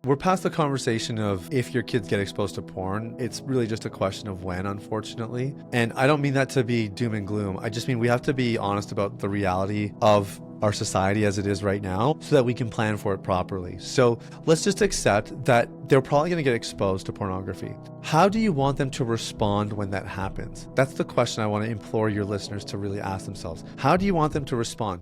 We're past the conversation of if your kids get exposed to porn. It's really just a question of when, unfortunately. And I don't mean that to be doom and gloom. I just mean we have to be honest about the reality of our society as it is right now so that we can plan for it properly. So let's just accept that they're probably going to get exposed to pornography. How do you want them to respond when that happens? That's the question I want to implore your listeners to really ask themselves. How do you want them to respond?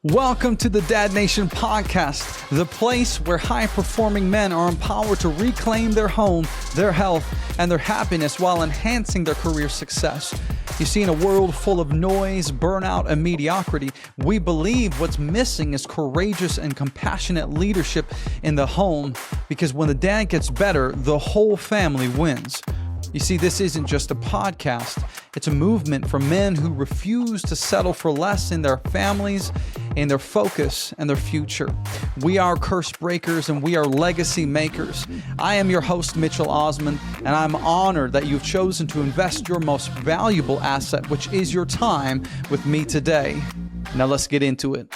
Welcome to the Dad Nation podcast, the place where high-performing men are empowered to reclaim their home, their health, and their happiness while enhancing their career success. You see, in a world full of noise, burnout, and mediocrity, we believe what's missing is courageous and compassionate leadership in the home, because when the dad gets better, the whole family wins. You see, this isn't just a podcast. It's a movement for men who refuse to settle for less in their families, in their focus, and their future. We are curse breakers and we are legacy makers. I am your host, Mitchell Osmond, and I'm honored that you've chosen to invest your most valuable asset, which is your time, with me today. Now let's get into it.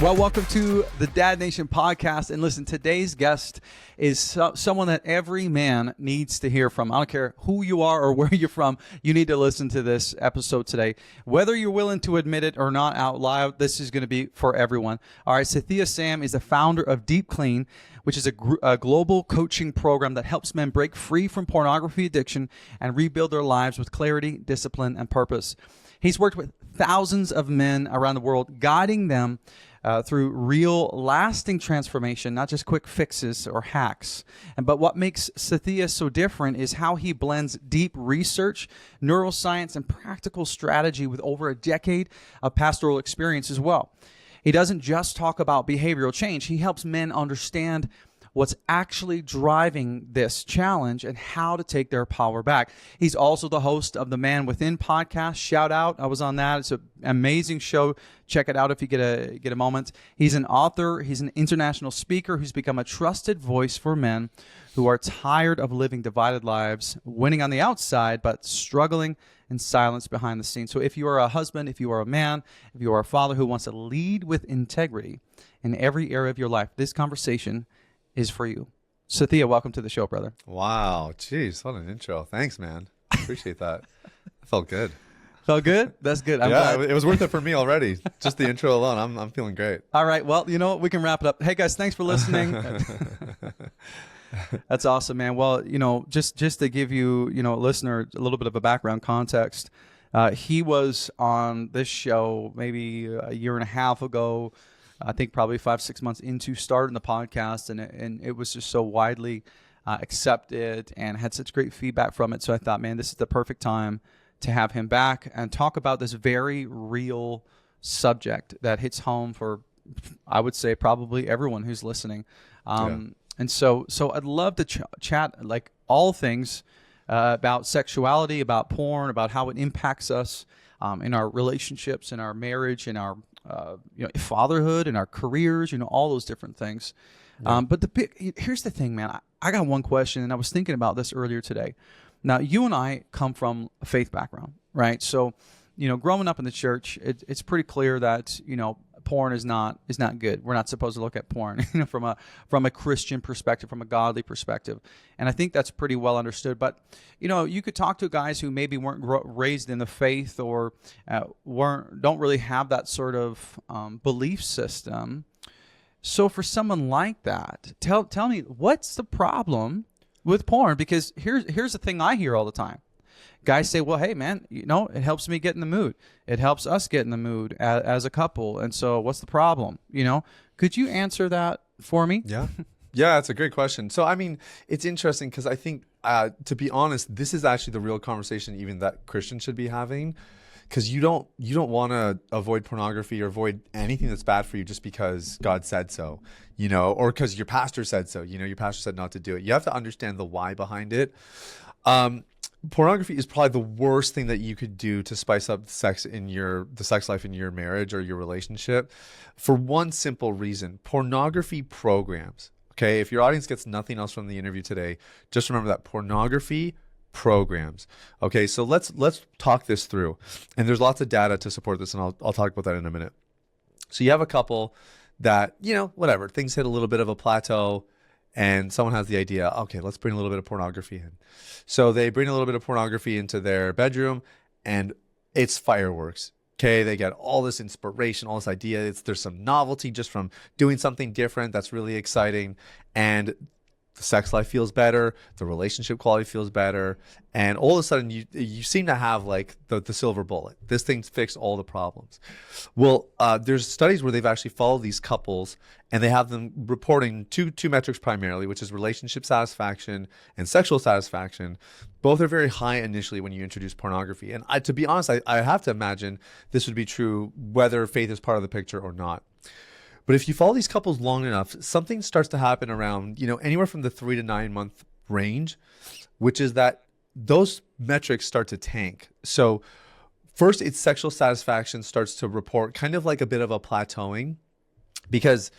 Well, welcome to the Dad Nation podcast. And listen, today's guest is someone that every man needs to hear from. I don't care who you are or where you're from. You need to listen to this episode today. Whether you're willing to admit it or not out loud, this is going to be for everyone. All right, Sathiya Sam is the founder of DeepClean, which is a global coaching program that helps men break free from pornography addiction and rebuild their lives with clarity, discipline, and purpose. He's worked with thousands of men around the world, guiding them through real, lasting transformation, not just quick fixes or hacks. But what makes Sathiya so different is how he blends deep research, neuroscience, and practical strategy with over a decade of pastoral experience as well. He doesn't just talk about behavioral change. He helps men understand what's actually driving this challenge and how to take their power back. He's also the host of the Man Within podcast. Shout out. I was on that. It's an amazing show. Check it out if you get a moment. He's an author. He's an international speaker who's become a trusted voice for men who are tired of living divided lives, winning on the outside, but struggling in silence behind the scenes. So if you are a husband, if you are a man, if you are a father who wants to lead with integrity in every area of your life, this conversation is for you. Sathiya, welcome to the show, brother. Wow. Jeez, what an intro. Thanks, man. Appreciate that. I felt good. Felt good? That's good. I'm yeah, glad. It was worth it for me already. Just the intro alone. I'm feeling great. All right. Well, you know what? We can wrap it up. Hey, guys, thanks for listening. That's awesome, man. Well, just to give you, listener, a little bit of a background context, he was on this show maybe a year and a half ago. I think probably 5-6 months into starting the podcast, and it was just so widely accepted and had such great feedback from it. So I thought, man, this is the perfect time to have him back and talk about this very real subject that hits home for, I would say, probably everyone who's listening. And so I'd love to chat like all things about sexuality, about porn, about how it impacts us in our relationships, in our marriage, in our fatherhood, in our careers, all those different things. Yeah. But here's the thing, man. I got one question, and I was thinking about this earlier today. Now, you and I come from a faith background, right? So, growing up in the church, it's pretty clear that, porn is not good. We're not supposed to look at porn from a Christian perspective, from a godly perspective. And I think that's pretty well understood. But, you could talk to guys who maybe weren't raised in the faith or don't really have that sort of belief system. So for someone like that, tell me, what's the problem with porn? Because here's the thing I hear all the time. Guys say, well, hey, man, it helps me get in the mood. It helps us get in the mood as a couple. And so what's the problem? Could you answer that for me? Yeah. Yeah, that's a great question. So, I mean, it's interesting because I think, to be honest, this is actually the real conversation even that Christians should be having, because you don't want to avoid pornography or avoid anything that's bad for you just because God said so, or because your pastor said so. Your pastor said not to do it. You have to understand the why behind it. Pornography is probably the worst thing that you could do to spice up the sex life in your marriage or your relationship, for one simple reason. Pornography programs. Okay, if your audience gets nothing else from the interview today, just remember that pornography programs. Okay, so let's talk this through. And there's lots of data to support this, and I'll talk about that in a minute. So you have a couple that, whatever, things hit a little bit of a plateau and someone has the idea, okay, let's bring a little bit of pornography in. So they bring a little bit of pornography into their bedroom and it's fireworks. Okay, they get all this inspiration, all this idea. There's some novelty just from doing something different that's really exciting. And the sex life feels better, the relationship quality feels better, and all of a sudden you seem to have like the silver bullet. This thing's fixed all the problems. Well, there's studies where they've actually followed these couples and they have them reporting two metrics primarily, which is relationship satisfaction and sexual satisfaction. Both are very high initially when you introduce pornography. And to be honest, I have to imagine this would be true whether faith is part of the picture or not. But if you follow these couples long enough, something starts to happen around, anywhere from the 3 to 9 month range, which is that those metrics start to tank. So first, its sexual satisfaction starts to report kind of like a bit of a plateauing, because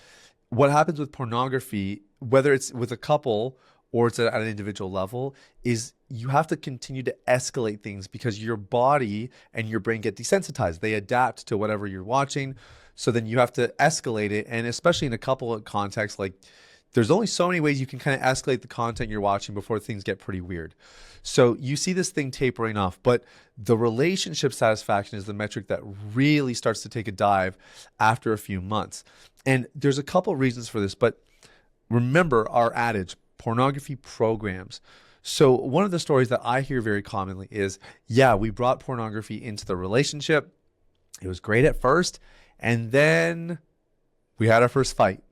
what happens with pornography, whether it's with a couple or it's at an individual level, is you have to continue to escalate things because your body and your brain get desensitized. They adapt to whatever you're watching. So then you have to escalate it. And especially in a couple of contexts, like there's only so many ways you can kind of escalate the content you're watching before things get pretty weird. So you see this thing tapering off, but the relationship satisfaction is the metric that really starts to take a dive after a few months. And there's a couple of reasons for this, but remember our adage, pornography programs. So one of the stories that I hear very commonly is, yeah, we brought pornography into the relationship. It was great at first. And then we had our first fight.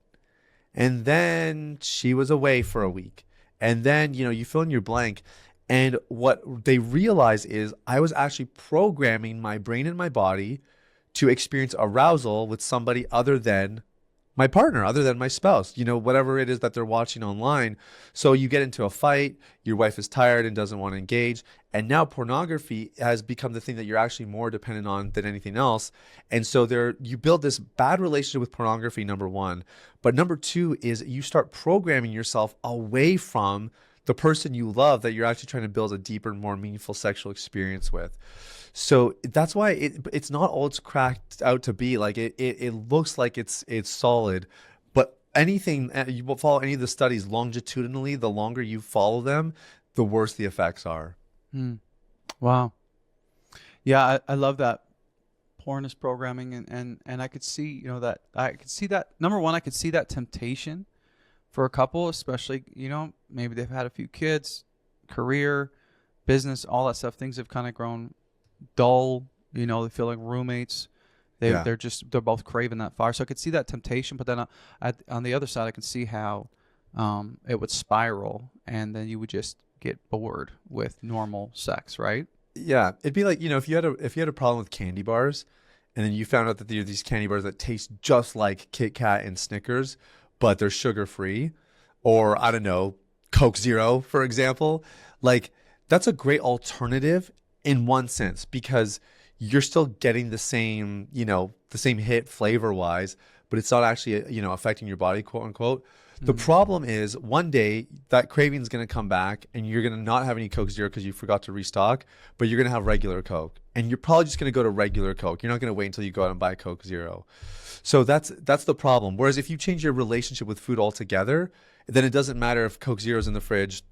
And then she was away for a week. And then, you fill in your blank. And what they realize is I was actually programming my brain and my body to experience arousal with somebody other than my partner, other than my spouse, whatever it is that they're watching online. So you get into a fight, your wife is tired and doesn't want to engage. And now pornography has become the thing that you're actually more dependent on than anything else. And so you build this bad relationship with pornography, number one. But number two is you start programming yourself away from the person you love that you're actually trying to build a deeper, more meaningful sexual experience with. So that's why it's not all it's cracked out to be. Like it looks like it's solid, but anything you will follow any of the studies longitudinally, the longer you follow them, the worse the effects are. Wow. Yeah, I love that. Porn is programming, and I could see, that I could see that. Number one, I could see that temptation for a couple, especially, maybe they've had a few kids, career, business, all that stuff. Things have kind of grown dull, they feel like roommates. They're both craving that fire. So I could see that temptation, but then on the other side, I can see how it would spiral, and then you would just get bored with normal sex, right? Yeah, it'd be like, if you had a problem with candy bars, and then you found out that there are these candy bars that taste just like Kit Kat and Snickers, but they're sugar free, or I don't know, Coke Zero, for example. Like that's a great alternative in one sense, because you're still getting the same, the same hit flavor wise, but it's not actually, affecting your body, quote unquote. The problem is one day that craving is going to come back and you're going to not have any Coke Zero because you forgot to restock, but you're going to have regular Coke, and you're probably just going to go to regular Coke. You're not going to wait until you go out and buy Coke Zero. So that's the problem. Whereas if you change your relationship with food altogether, then it doesn't matter if Coke Zero's in the fridge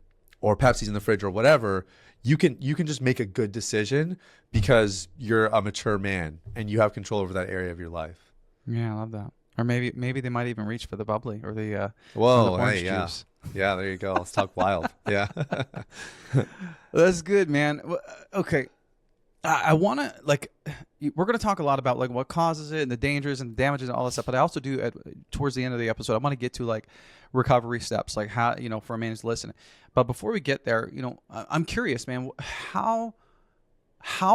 or Pepsi's in the fridge or whatever. You can just make a good decision because you're a mature man and you have control over that area of your life. Yeah, I love that. Or maybe they might even reach for the bubbly or the orange juice. Yeah, there you go. Let's talk wild. Yeah. That's good, man. Okay. I want to, we're going to talk a lot about what causes it and the dangers and the damages and all that stuff. But I also do towards the end of the episode, I want to get to recovery steps, how, for a man who's listening. But before we get there, I'm curious, man, how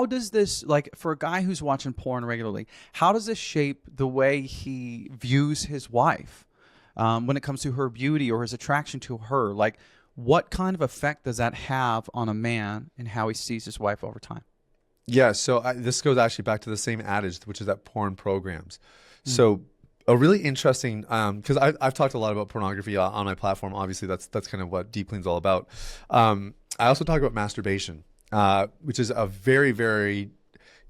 does this, for a guy who's watching porn regularly, how does this shape the way he views his wife when it comes to her beauty or his attraction to her? What kind of effect does that have on a man and how he sees his wife over time? Yeah, so this goes actually back to the same adage, which is that porn programs. So a really interesting, because I've talked a lot about pornography on my platform. Obviously, that's kind of what DeepClean's all about. I also talk about masturbation, which is a very, very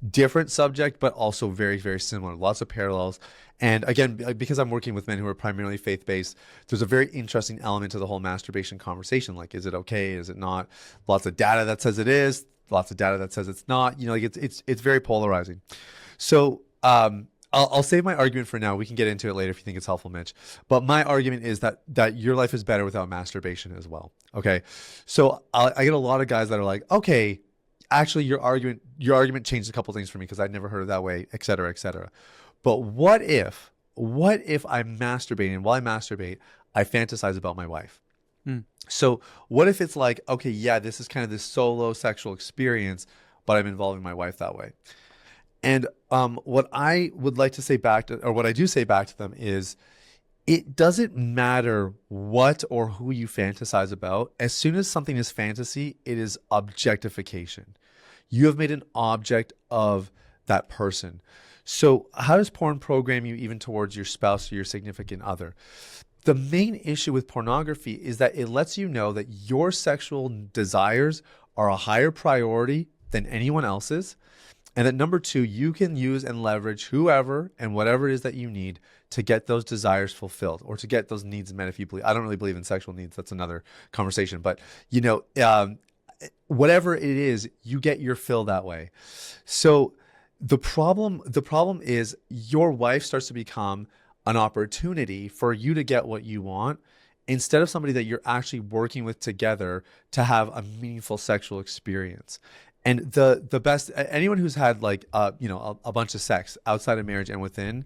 Different subject, but also very, very similar. Lots of parallels. And again, because I'm working with men who are primarily faith-based, there's a very interesting element to the whole masturbation conversation. Like, is it okay? Is it not? Lots of data that says it is. Lots of data that says it's not. You know, like it's very polarizing. So I'll save my argument for now. We can get into it later if you think it's helpful, Mitch. But my argument is that your life is better without masturbation as well. Okay, so I get a lot of guys that are like, okay, actually your argument changed a couple things for me because I'd never heard it that way, et cetera, et cetera. But what if I'm masturbating, and while I masturbate, I fantasize about my wife? So what if it's like, okay, yeah, this is kind of this solo sexual experience, but I'm involving my wife that way? And what I would like to say back to, or what I do say back to them is, it doesn't matter what or who you fantasize about. As soon as something is fantasy, it is objectification. You have made an object of that person. So how does porn program you even towards your spouse or your significant other? The main issue with pornography is that it lets you know that your sexual desires are a higher priority than anyone else's. And that number two, you can use and leverage whoever and whatever it is that you need to get those desires fulfilled or to get those needs met. If you believe, I don't really believe in sexual needs. That's another conversation. But, you know, whatever it is, you get your fill that way. So the problem is your wife starts to become an opportunity for you to get what you want, instead of somebody that you're actually working with together to have a meaningful sexual experience. And the best, anyone who's had like a bunch of sex outside of marriage and within,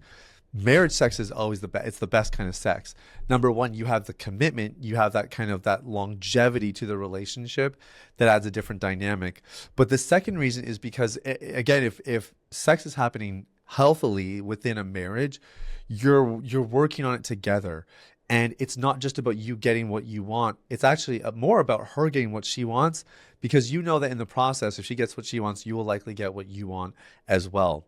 marriage sex is always the best. It's the best kind of sex. Number one, you have the commitment, you have that kind of that longevity to the relationship that adds a different dynamic. But the second reason is because, again, if sex is happening healthily within a marriage, you're working on it together. And it's not just about you getting what you want. It's actually more about her getting what she wants, because you know that in the process, if she gets what she wants, you will likely get what you want as well.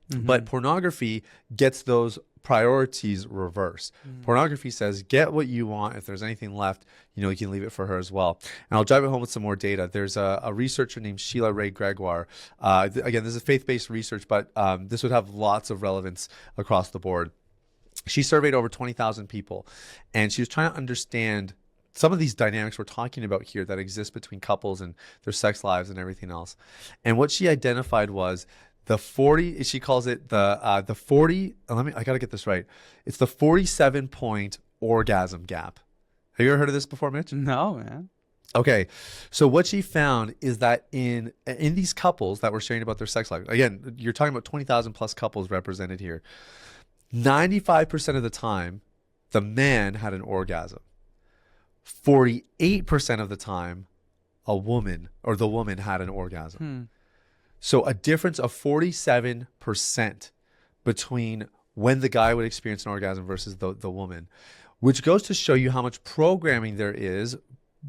Mm-hmm. But pornography gets those priorities reversed. Mm-hmm. Pornography says, get what you want. If there's anything left, you know, you can leave it for her as well. And I'll drive it home with some more data. There's a researcher named Sheila Ray Gregoire. Again, this is faith-based research, but this would have lots of relevance across the board. She surveyed over 20,000 people, and she was trying to understand some of these dynamics we're talking about here that exist between couples and their sex lives and everything else. And what she identified was the 40, she calls it the 40, I got to get this right. It's the 47-point orgasm gap. Have you ever heard of this before, Mitch? No, man. Okay, so what she found is that in these couples that were sharing about their sex life, again, you're talking about 20,000 plus couples represented here, 95% of the time, the man had an orgasm. 48% of the time, the woman had an orgasm. So a difference of 47% between when the guy would experience an orgasm versus the woman, which goes to show you how much programming there is,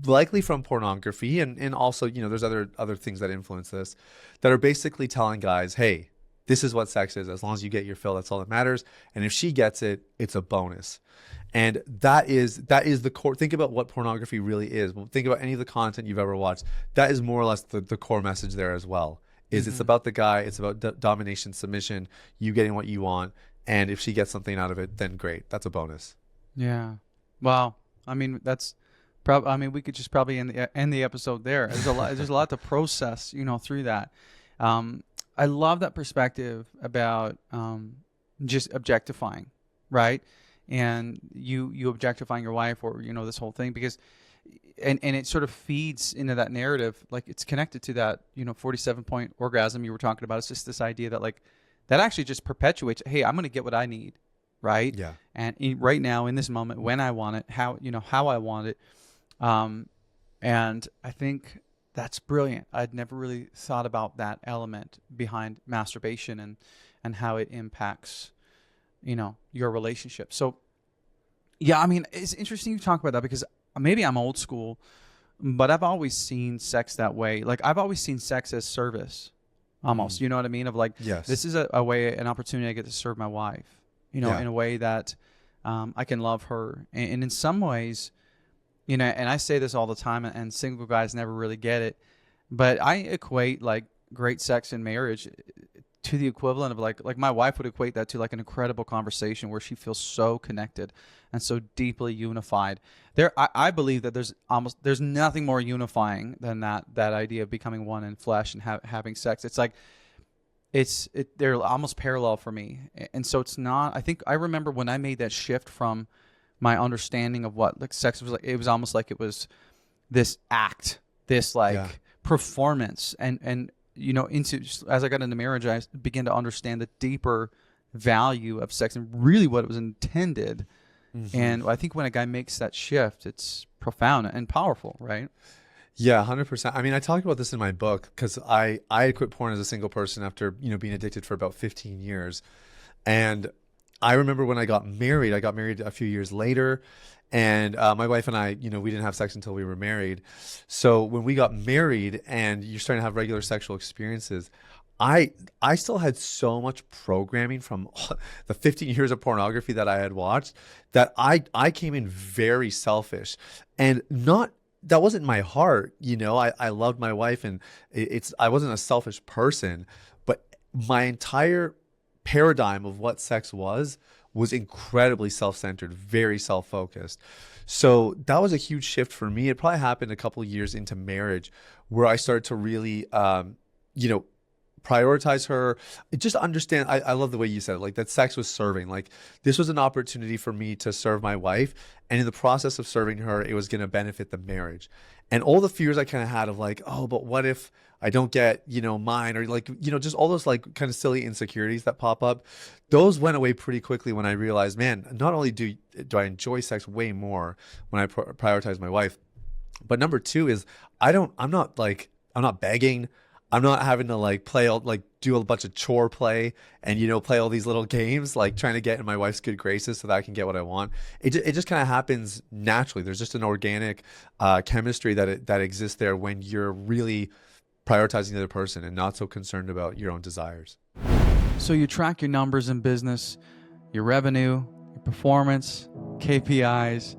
likely from pornography, and also, you know, there's other things that influence this, that are basically telling guys, hey, this is what sex is. As long as you get your fill, that's all that matters. And if she gets it, it's a bonus. And that is the core. Think about what pornography really is. Think about any of the content you've ever watched. That is more or less the core message there as well. It's about the guy. It's about domination, submission, you getting what you want. And if she gets something out of it, then great. That's a bonus. Yeah. Wow. I mean, that's probably. I mean, we could just probably end the episode there. There's a lot. There's a lot to process, you know, through that. I love that perspective about just objectifying, right? And you objectifying your wife, or, you know, this whole thing, because and it sort of feeds into that narrative, like it's connected to that, you know, 47-point orgasm you were talking about. It's just this idea that, like, that actually just perpetuates, hey, I'm going to get what I need, right? Yeah. And right now, in this moment, when I want it, how I want it, and I think that's brilliant. I'd never really thought about that element behind masturbation and how it impacts, you know, your relationship. So, yeah, I mean, it's interesting you talk about that, because maybe I'm old school, but I've always seen sex that way. Like, I've always seen sex as service, almost. You know what I mean? Of like, yes, this is a way, an opportunity I get to serve my wife, you know, in a way that I can love her. And in some ways, you know, and I say this all the time, and single guys never really get it, but I equate like great sex in marriage to the equivalent of like my wife would equate that to like an incredible conversation where she feels so connected and so deeply unified. I believe that there's nothing more unifying than that idea of becoming one in flesh and having sex. It's like they're almost parallel for me. And so it's not, I think I remember when I made that shift from my understanding of what like sex was like, it was almost like it was this act, this like performance. And as I got into marriage, I began to understand the deeper value of sex and really what it was intended. Mm-hmm. And I think when a guy makes that shift, it's profound and powerful, right? Yeah, 100%. I mean, I talked about this in my book because I quit porn as a single person after, being addicted for about 15 years. And I remember when I got married a few years later, and my wife and I, we didn't have sex until we were married. So when we got married and you're starting to have regular sexual experiences, I still had so much programming from the 15 years of pornography that I had watched that I came in very selfish and that wasn't my heart. I loved my wife and I wasn't a selfish person, but my entire paradigm of what sex was incredibly self-centered, very self-focused. So that was a huge shift for me. It probably happened a couple of years into marriage where I started to really, prioritize her. Just understand, I love the way you said it, like that sex was serving. Like this was an opportunity for me to serve my wife. And in the process of serving her, it was going to benefit the marriage. And all the fears I kind of had of like, oh, but what if I don't get, mine, or like, just all those like kind of silly insecurities that pop up. Those went away pretty quickly when I realized, man, not only do I enjoy sex way more when I prioritize my wife, but number two is I'm not begging. I'm not having to do a bunch of chore play and, play all these little games, like trying to get in my wife's good graces so that I can get what I want. It just kind of happens naturally. There's just an organic chemistry that exists there when you're really prioritizing the other person and not so concerned about your own desires. So you track your numbers in business, your revenue, your performance, KPIs,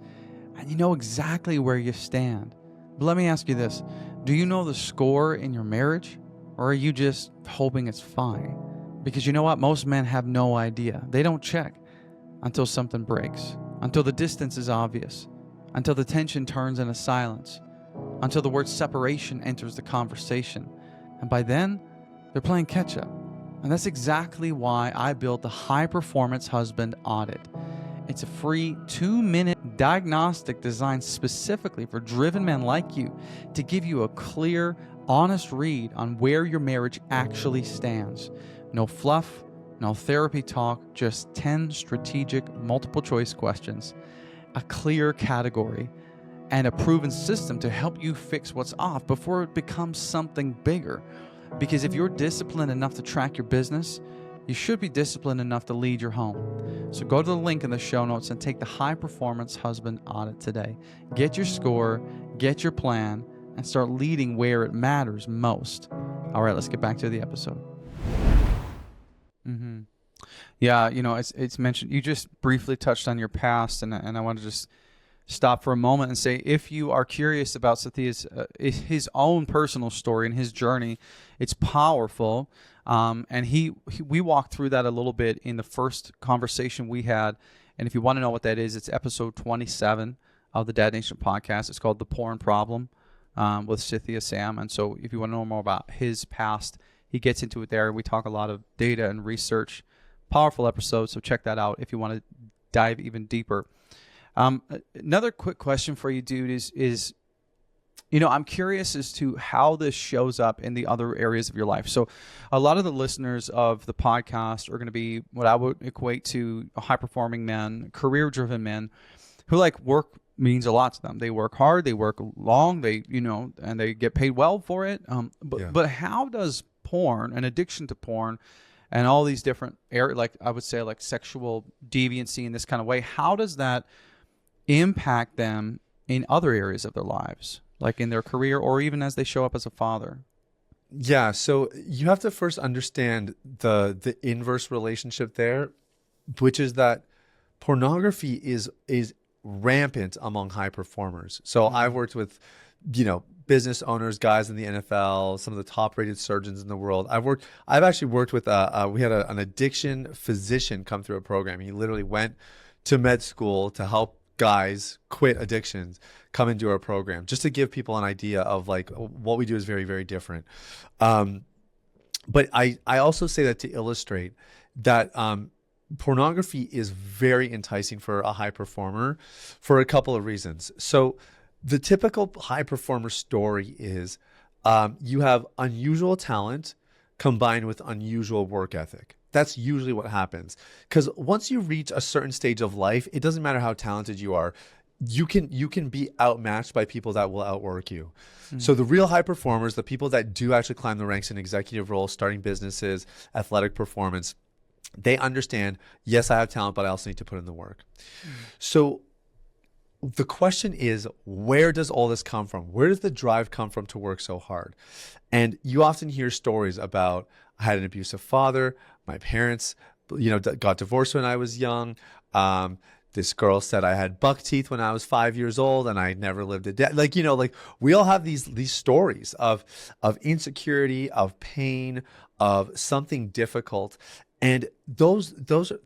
and you know exactly where you stand. But let me ask you this. Do you know the score in your marriage? Or are you just hoping it's fine? Because you know what? Most men have no idea. They don't check until something breaks, until the distance is obvious, until the tension turns into silence, until the word separation enters the conversation. And by then, they're playing catch up. And that's exactly why I built the High Performance Husband Audit. It's a free 2-minute diagnostic designed specifically for driven men like you to give you a clear, honest read on where your marriage actually stands. No fluff, no therapy talk, just 10 strategic multiple choice questions, a clear category, and a proven system to help you fix what's off before it becomes something bigger. Because if you're disciplined enough to track your business, you should be disciplined enough to lead your home. So go to the link in the show notes and take the High Performance Husband Audit today. Get your score, get your plan, and start leading where it matters most. All right, let's get back to the episode. Yeah, it's mentioned, you just briefly touched on your past, and I want to just stop for a moment and say, if you are curious about Sathiya's his own personal story and his journey, it's powerful. And we walked through that a little bit in the first conversation we had. And if you want to know what that is, it's episode 27 of the Dad Nation podcast. It's called The Porn Problem with Sathiya Sam. And so if you want to know more about his past, he gets into it there. We talk a lot of data and research. Powerful episode, so check that out if you want to dive even deeper. Another quick question for you, dude, is I'm curious as to how this shows up in the other areas of your life. So a lot of the listeners of the podcast are going to be what I would equate to high-performing men, career-driven men who work means a lot to them. They work hard, they work long, and they get paid well for it. But how does porn, an addiction to porn, and all these different areas, I would say sexual deviancy in this kind of way, how does that impact them in other areas of their lives, like in their career or even as they show up as a father? Yeah, so you have to first understand the inverse relationship there, which is that pornography is rampant among high performers. So I've worked with business owners, guys in the NFL, some of the top rated surgeons in the world. I've actually worked with, we had an addiction physician come through a program. He literally went to med school to help guys quit addictions, come into our program, just to give people an idea of like what we do is very, very different. But I also say that to illustrate that pornography is very enticing for a high performer for a couple of reasons. So the typical high performer story is you have unusual talent combined with unusual work ethic. That's usually what happens. Because once you reach a certain stage of life, it doesn't matter how talented you are. You can be outmatched by people that will outwork you. Mm-hmm. So the real high performers, the people that do actually climb the ranks in executive roles, starting businesses, athletic performance, they understand, yes, I have talent, but I also need to put in the work. Mm-hmm. So the question is, where does all this come from? Where does the drive come from to work so hard? And you often hear stories about, I had an abusive father, my parents, got divorced when I was young. This girl said I had buck teeth when I was 5 years old and I never lived a day. Like we all have these stories of insecurity, of pain, of something difficult. And those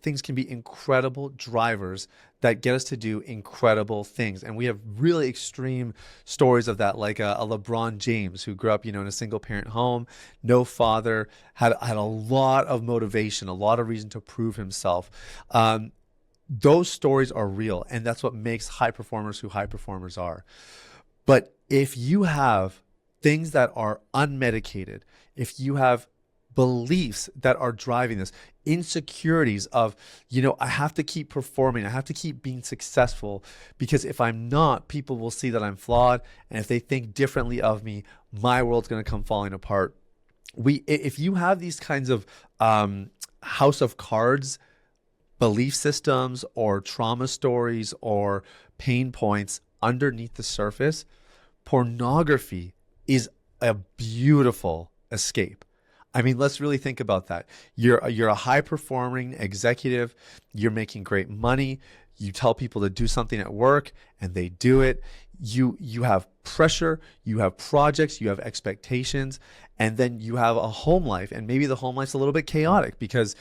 things can be incredible drivers that get us to do incredible things. And we have really extreme stories of that, like a LeBron James who grew up, in a single parent home, no father, had a lot of motivation, a lot of reason to prove himself. Those stories are real, and that's what makes high performers who high performers are. But if you have things that are unmedicated, if you have beliefs that are driving this, insecurities of, I have to keep performing, I have to keep being successful, because if I'm not, people will see that I'm flawed, and if they think differently of me, my world's going to come falling apart. If you have these kinds of house of cards belief systems or trauma stories or pain points underneath the surface, pornography is a beautiful escape. I mean, let's really think about that. You're a high performing executive. You're making great money. You tell people to do something at work and they do it. You have pressure, you have projects, you have expectations, and then you have a home life. And maybe the home life's a little bit chaotic because,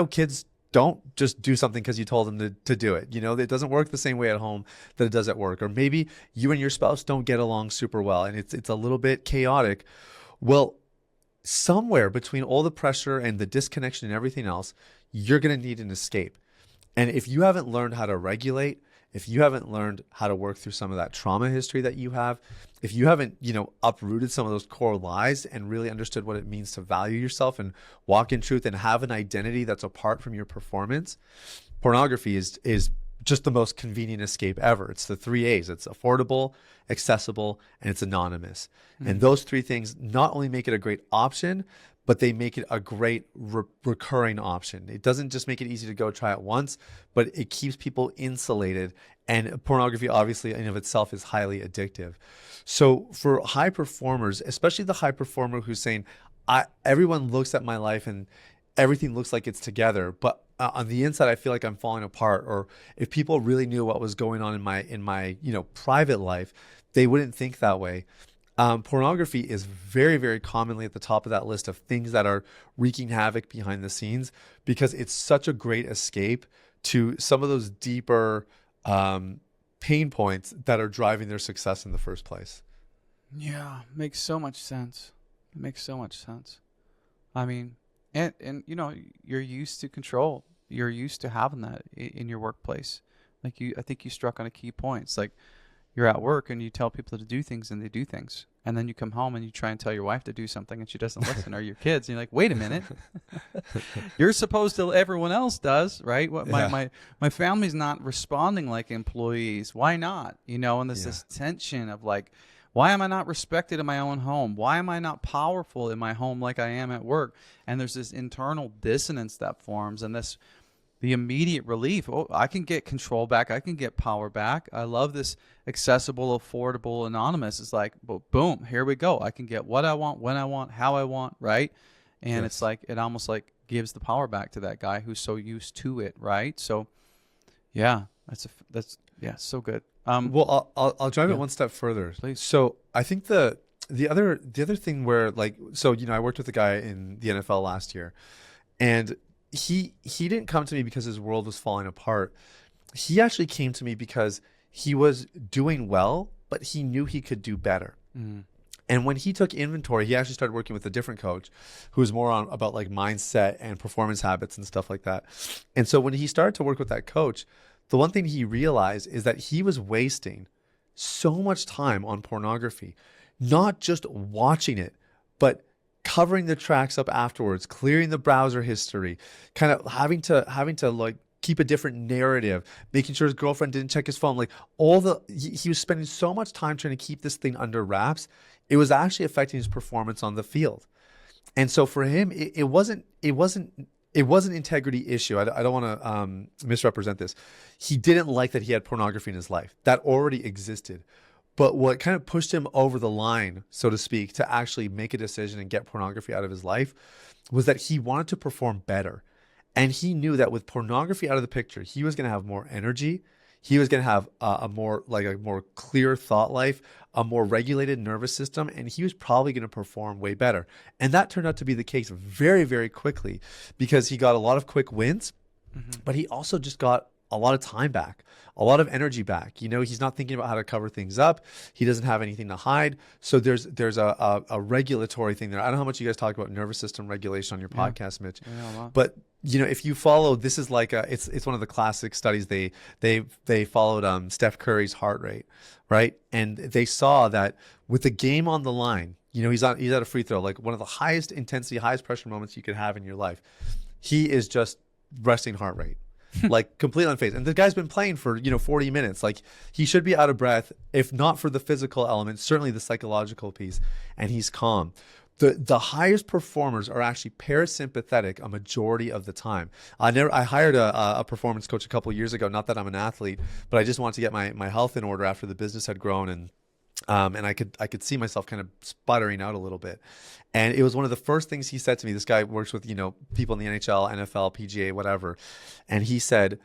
kids don't just do something because you told them to do it. It doesn't work the same way at home that it does at work. Or maybe you and your spouse don't get along super well and it's a little bit chaotic. Well, somewhere between all the pressure and the disconnection and everything else, you're going to need an escape. And if you haven't learned how to regulate, if you haven't learned how to work through some of that trauma history that you have, if you haven't, uprooted some of those core lies and really understood what it means to value yourself and walk in truth and have an identity that's apart from your performance, pornography is just the most convenient escape ever. It's the 3 A's. It's affordable, accessible, and it's anonymous. Mm-hmm. And those three things not only make it a great option, but they make it a great recurring option. It doesn't just make it easy to go try it once, but it keeps people insulated. And pornography, obviously, in of itself is highly addictive. So for high performers, especially the high performer who's saying, everyone looks at my life and everything looks like it's together, but on the inside, I feel like I'm falling apart. Or if people really knew what was going on in my private life, they wouldn't think that way. Pornography is very, very commonly at the top of that list of things that are wreaking havoc behind the scenes because it's such a great escape to some of those deeper pain points that are driving their success in the first place. Yeah, makes so much sense. It makes so much sense. I mean, and you're used to control. You're used to having that in your workplace. I think you struck on a key point. It's like you're at work and you tell people to do things and they do things. And then you come home and you try and tell your wife to do something and she doesn't listen, or your kids. And you're like, wait a minute. You're supposed to, everyone else does, right? My family's not responding like employees. Why not? And there's this tension of like, why am I not respected in my own home? Why am I not powerful in my home like I am at work? And there's this internal dissonance that forms, and the immediate relief. Oh, I can get control back. I can get power back. I love this accessible, affordable, anonymous. It's like, boom, here we go. I can get what I want, when I want, how I want, right? And It's like, it almost like gives the power back to that guy who's so used to it, right? So, yeah, that's Yeah, so good. Well, I'll drive it one step further. Please. So I think the other thing where, like, so, I worked with a guy in the NFL last year, and he didn't come to me because his world was falling apart. He actually came to me because he was doing well, but he knew he could do better. And when he took inventory, he actually started working with a different coach who was more on about like mindset and performance habits and stuff like that. And so when he started to work with that coach, the one thing he realized is that he was wasting so much time on pornography, not just watching it, but covering the tracks up afterwards, clearing the browser history, kind of having to like keep a different narrative, making sure his girlfriend didn't check his phone. Like he was spending so much time trying to keep this thing under wraps. It was actually affecting his performance on the field. And so for him, it wasn't integrity issue. I don't want to misrepresent this. He didn't like that he had pornography in his life. That already existed. But what kind of pushed him over the line, so to speak, to actually make a decision and get pornography out of his life was that he wanted to perform better. And he knew that with pornography out of the picture, he was going to have more energy. He was going to have a more clear thought life, a more regulated nervous system, and he was probably going to perform way better. And that turned out to be the case very, very quickly because he got a lot of quick wins, but he also just got a lot of time back, a lot of energy back. He's not thinking about how to cover things up. He doesn't have anything to hide. So there's a regulatory thing there. I don't know how much you guys talk about nervous system regulation on your podcast, Mitch. Yeah, a lot. But if you follow, this is like it's one of the classic studies. They followed Steph Curry's heart rate, right? And they saw that with the game on the line, he's at a free throw, like one of the highest intensity, highest pressure moments you could have in your life. He is just resting heart rate. Like completely unfazed. And the guy's been playing for 40 minutes. Like he should be out of breath, if not for the physical element, certainly the psychological piece, and he's calm. The highest performers are actually parasympathetic a majority of the time. I hired a performance coach a couple of years ago. Not that I'm an athlete, but I just wanted to get my health in order after the business had grown, and I could see myself kind of sputtering out a little bit. And it was one of the first things he said to me. This guy works with people in the NHL, NFL, PGA, whatever, and he said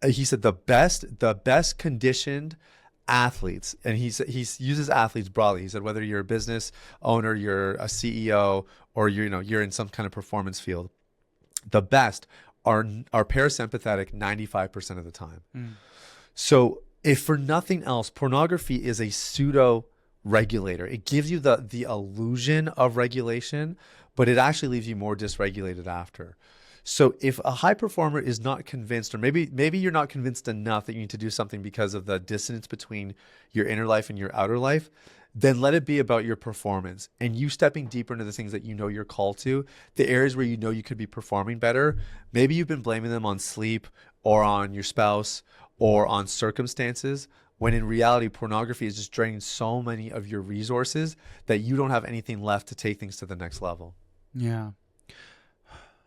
the best conditioned athletes, and he uses athletes broadly. He said whether you're a business owner, you're a CEO, or you're in some kind of performance field, the best are parasympathetic 95% of the time. So if for nothing else, pornography is a pseudo regulator. It gives you the illusion of regulation, but it actually leaves you more dysregulated after. So if a high performer is not convinced, or maybe you're not convinced enough that you need to do something because of the dissonance between your inner life and your outer life, then let it be about your performance and you stepping deeper into the things that you're called to, the areas where you could be performing better. Maybe you've been blaming them on sleep or on your spouse or on circumstances, when in reality, pornography is just draining so many of your resources that you don't have anything left to take things to the next level. Yeah.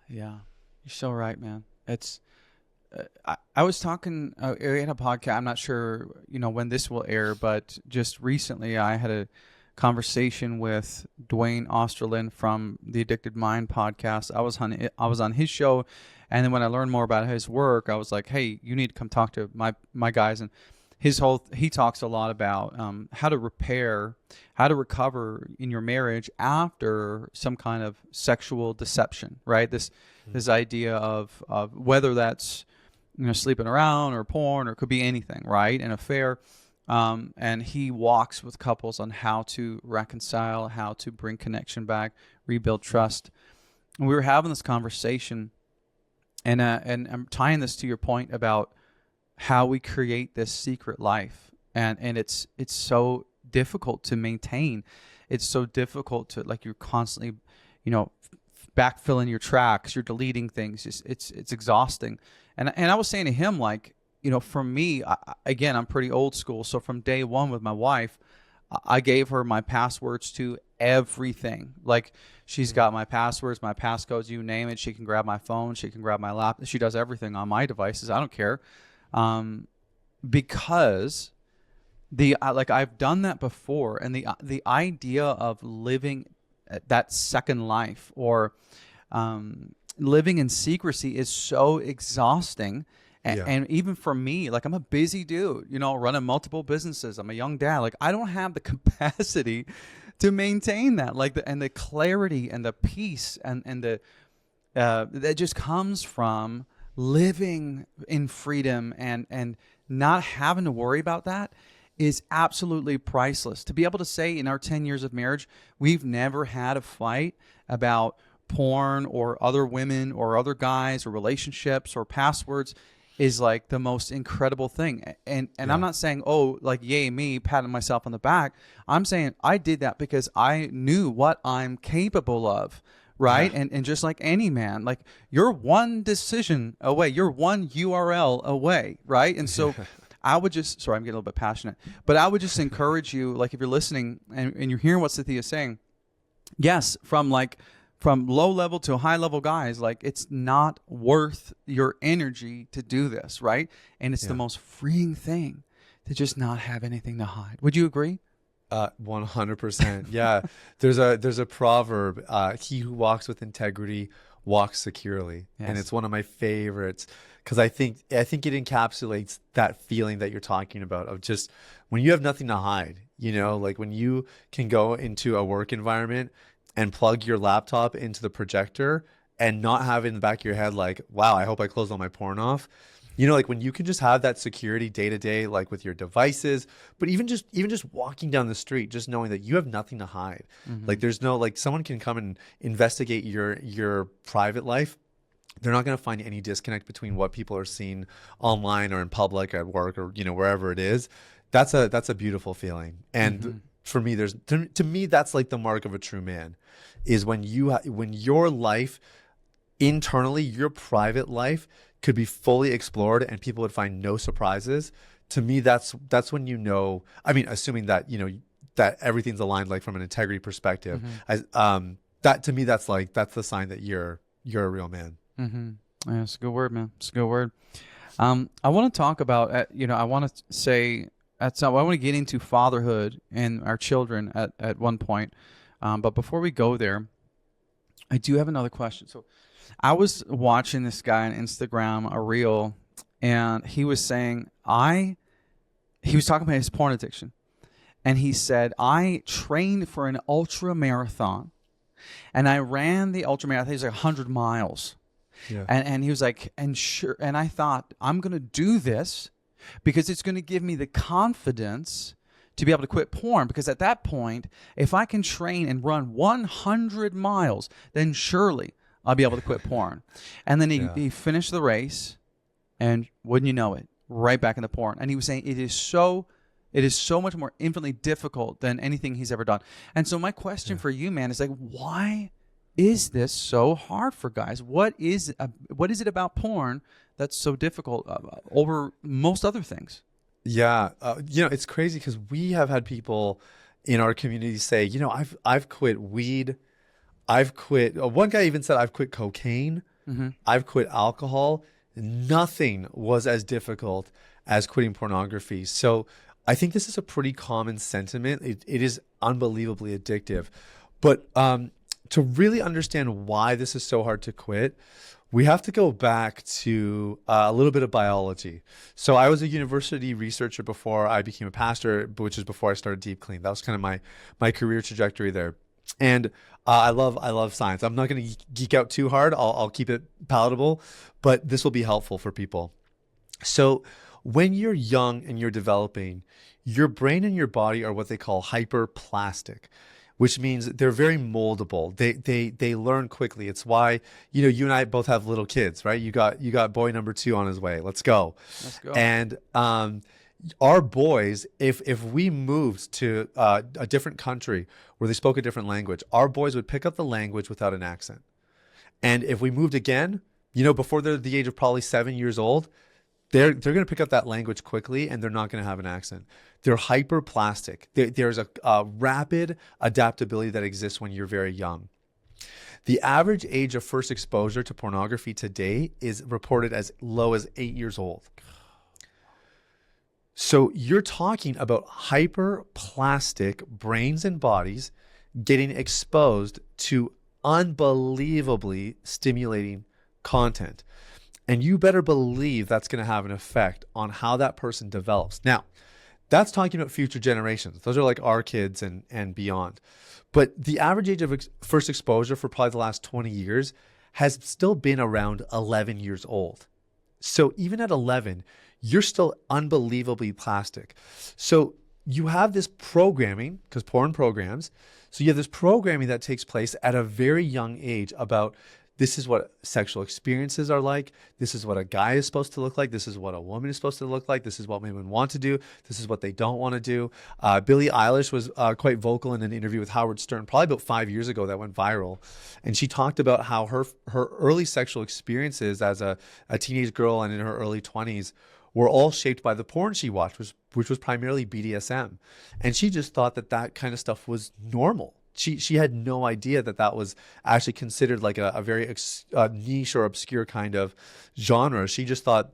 Yeah. You're so right, man. It's, I was talking, in a podcast, I'm not sure, when this will air, but just recently I had a conversation with Dwayne Osterlin from the Addicted Mind podcast. I was on his show. And then when I learned more about his work, I was like, hey, you need to come talk to my guys. And he talks a lot about how to recover in your marriage after some kind of sexual deception, right? This idea of whether that's sleeping around or porn, or it could be anything, right? An affair. And he walks with couples on how to reconcile, how to bring connection back, rebuild trust. And we were having this conversation, and I'm tying this to your point about how we create this secret life, and it's so difficult to maintain. It's so difficult to, like, you're constantly, backfilling your tracks, you're deleting things. It's exhausting. And I was saying to him, like, for me, again, I'm pretty old school. So from day one with my wife, I gave her my passwords to everything. Like, she's got my passwords, my passcodes, you name it. She can grab my phone. She can grab my laptop. She does everything on my devices. I don't care. Because I've done that before. And the idea of living that second life, or living in secrecy, is so exhausting. Yeah. And even for me, like I'm a busy dude, running multiple businesses. I'm a young dad. Like I don't have the capacity to maintain that, like the clarity and the peace and the that just comes from living in freedom and not having to worry about that is absolutely priceless. To be able to say in our 10 years of marriage, we've never had a fight about porn or other women or other guys or relationships or passwords is like the most incredible thing. And I'm not saying, oh, like, yay, me, patting myself on the back. I'm saying I did that because I knew what I'm capable of. Right. Yeah. And just like any man, like you're one decision away, you're one URL away. Right. And so I would just, sorry, I'm getting a little bit passionate, but I would just encourage you, like if you're listening and you're hearing what Sathiya is saying, yes, from low level to high level guys, like it's not worth your energy to do this. Right. And it's the most freeing thing to just not have anything to hide. Would you agree? 100%. Yeah. There's a proverb, he who walks with integrity walks securely. Yes. And it's one of my favorites because I think it encapsulates that feeling that you're talking about of just when you have nothing to hide, like when you can go into a work environment and plug your laptop into the projector and not have it in the back of your head like, wow, I hope I closed all my porn off. Like when you can just have that security day to day, like with your devices, but even just walking down the street, just knowing that you have nothing to hide. Mm-hmm. Like there's no, like someone can come and investigate your private life. They're not going to find any disconnect between what people are seeing online or in public at work or, wherever it is. That's a beautiful feeling. And for me, to me, that's like the mark of a true man is when your life internally, your private life could be fully explored and people would find no surprises. To me, that's when assuming that that everything's aligned, like from an integrity perspective. That to me, that's the sign that you're a real man. Yeah, it's a good word, man. It's a good word. I want to talk about I want to say I want to get into fatherhood and our children at one point, but before we go there, I do have another question. So I was watching this guy on Instagram, a reel, and he was saying he was talking about his porn addiction. And he said, I trained for an ultra marathon and I ran the ultra marathon. It was like 100 miles. Yeah. And he was like, and I thought, I'm going to do this because it's going to give me the confidence to be able to quit porn. Because at that point, if I can train and run 100 miles, then surely I'll be able to quit porn. And then he finished the race, and wouldn't you know it, right back in the porn. And he was saying it is so much more infinitely difficult than anything he's ever done. And so my question for you, man, is like, why is this so hard for guys? What is it about porn that's so difficult over most other things? Yeah, it's crazy because we have had people in our community say, I've quit weed. I've quit. One guy even said, I've quit cocaine. I've quit alcohol. Nothing was as difficult as quitting pornography. So I think this is a pretty common sentiment. It is unbelievably addictive. But to really understand why this is so hard to quit, we have to go back to a little bit of biology. So I was a university researcher before I became a pastor, which is before I started DeepClean. That was kind of my career trajectory there. And I love science. I'm not going to geek out too hard. I'll keep it palatable, but this will be helpful for people. So when you're young and you're developing, your brain and your body are what they call hyperplastic, which means they're very moldable. They learn quickly. It's why, you and I both have little kids, right? You got boy number 2 on his way. Let's go. And our boys, if we moved to a different country where they spoke a different language, our boys would pick up the language without an accent. And if we moved again, before they're the age of probably 7 years old, they're going to pick up that language quickly and they're not going to have an accent. They're hyperplastic. There's a rapid adaptability that exists when you're very young. The average age of first exposure to pornography today is reported as low as 8 years old. So you're talking about hyperplastic brains and bodies getting exposed to unbelievably stimulating content. And you better believe that's going to have an effect on how that person develops. Now, that's talking about future generations. Those are like our kids and beyond. But the average age of first exposure for probably the last 20 years has still been around 11 years old. So even at 11, you're still unbelievably plastic. So you have this programming, because porn programs, so you have this programming that takes place at a very young age about this is what sexual experiences are like. This is what a guy is supposed to look like. This is what a woman is supposed to look like. This is what women want to do. This is what they don't want to do. Billie Eilish was quite vocal in an interview with Howard Stern, probably about 5 years ago, that went viral. And she talked about how her early sexual experiences as a teenage girl and in her early 20s were all shaped by the porn she watched, which was primarily BDSM. And she just thought that kind of stuff was normal. She had no idea that was actually considered like a very niche or obscure kind of genre. She just thought,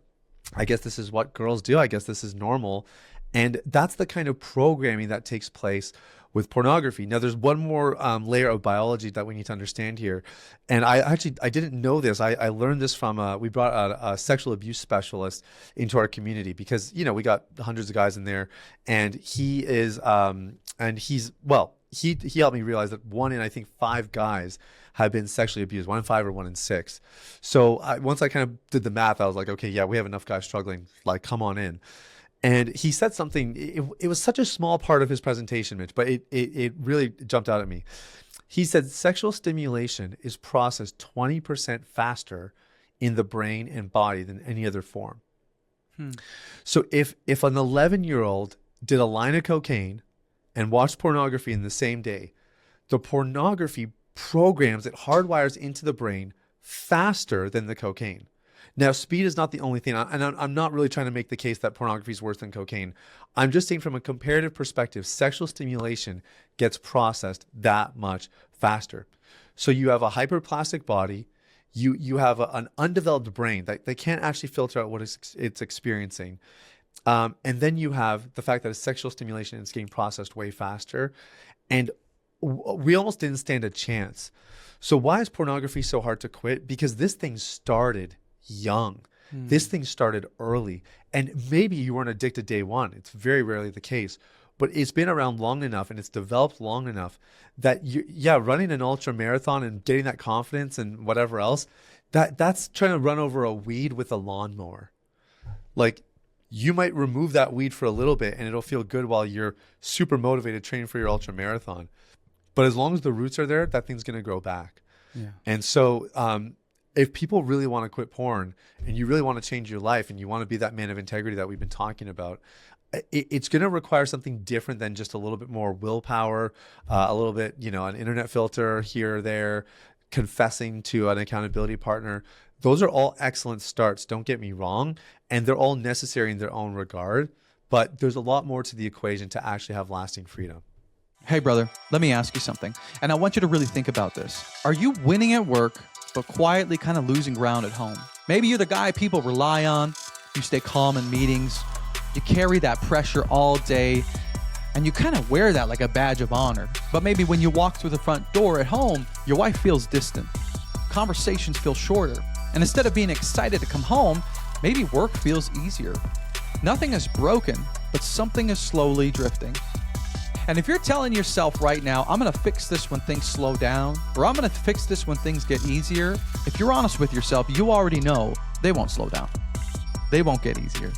I guess this is what girls do. I guess this is normal. And that's the kind of programming that takes place with pornography. Now, there's one more layer of biology that we need to understand here. And I didn't know this. I learned this from, we brought a sexual abuse specialist into our community because, we got hundreds of guys in there. And he helped me realize that 1 in, I think, 5 guys have been sexually abused, 1 in 5 or 1 in 6. So once I kind of did the math, I was like, okay, yeah, we have enough guys struggling. Like, come on in. And he said something, it was such a small part of his presentation, Mitch, but it really jumped out at me. He said sexual stimulation is processed 20% faster in the brain and body than any other form. So if an 11-year-old did a line of cocaine and watched pornography in the same day, the pornography programs, it hardwires into the brain faster than the cocaine. Now, speed is not the only thing, and I'm not really trying to make the case that pornography is worse than cocaine. I'm just saying from a comparative perspective, sexual stimulation gets processed that much faster. So you have a hyperplastic body, you have an undeveloped brain that they can't actually filter out what it's experiencing. And then you have the fact that sexual stimulation is getting processed way faster. And we almost didn't stand a chance. So why is pornography so hard to quit? Because this thing started young. This thing started early. And maybe you weren't addicted day one. It's very rarely the case. But it's been around long enough and it's developed long enough that, running an ultra marathon and getting that confidence and whatever else, that's trying to run over a weed with a lawnmower. Like, you might remove that weed for a little bit and it'll feel good while you're super motivated training for your ultra marathon. But as long as the roots are there, that thing's going to grow back. Yeah. And so if people really want to quit porn and you really want to change your life and you want to be that man of integrity that we've been talking about, it's going to require something different than just a little bit more willpower, a little bit, an internet filter here or there, confessing to an accountability partner. Those are all excellent starts, don't get me wrong, and they're all necessary in their own regard, but there's a lot more to the equation to actually have lasting freedom. Hey, brother, let me ask you something, and I want you to really think about this. Are you winning at work, but quietly kind of losing ground at home? Maybe you're the guy people rely on, you stay calm in meetings, you carry that pressure all day, and you kind of wear that like a badge of honor. But maybe when you walk through the front door at home, your wife feels distant. Conversations feel shorter. And instead of being excited to come home, maybe work feels easier. Nothing is broken, but something is slowly drifting. And if you're telling yourself right now, I'm going to fix this when things slow down, or I'm going to fix this when things get easier, if you're honest with yourself, you already know they won't slow down. They won't get easier.